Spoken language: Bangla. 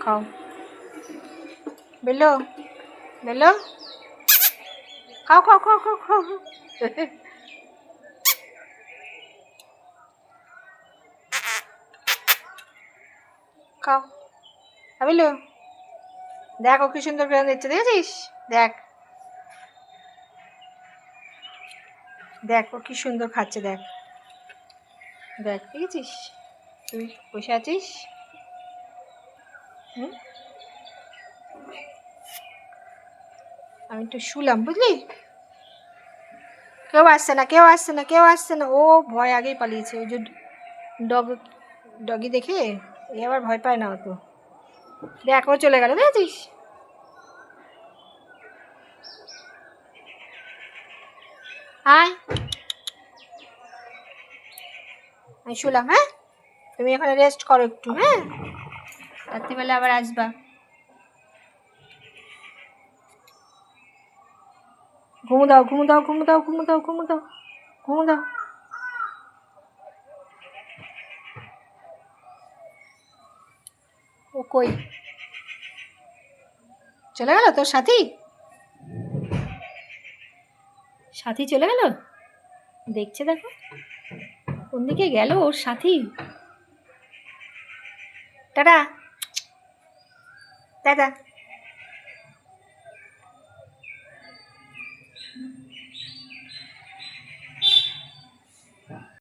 খাও। বেলো বেলো, খাও খাও খাও খাও খাও। খাও বেলো, দেখ ও কি সুন্দর করে দিচ্ছে, দেখেছিস? দেখ দেখ ও কি সুন্দর খাচ্ছে, দেখ দেখ, দেখেছিস? তুই বসে আছিস। আমি একটু শুলাম, বুঝলি? কেউ আসছে না, কেউ আসছে না, কেউ আসছে না। ও ভয় আগেই পালিয়েছে। ওই যে ডগি দেখে এ আবার ভয় পায় না অত। দেখ ও চলে গেল, দেখেছিস? আয়, আমি শুলাম। হ্যাঁ, তুমি এখানে রেস্ট করো একটু। হ্যাঁ, রাত্রিবেলা আবার আসবা। ঘুমো দাও, ঘুমো দাও, ঘুমো দাও, ঘুমো দাও, ঘুমো দাও, ঘুমো দাও। ও কই চলে গেল? তোর সাথী সাথী চলে গেল, দেখছে দেখো কোন দিকে গেল ওর সাথী। Tata tata.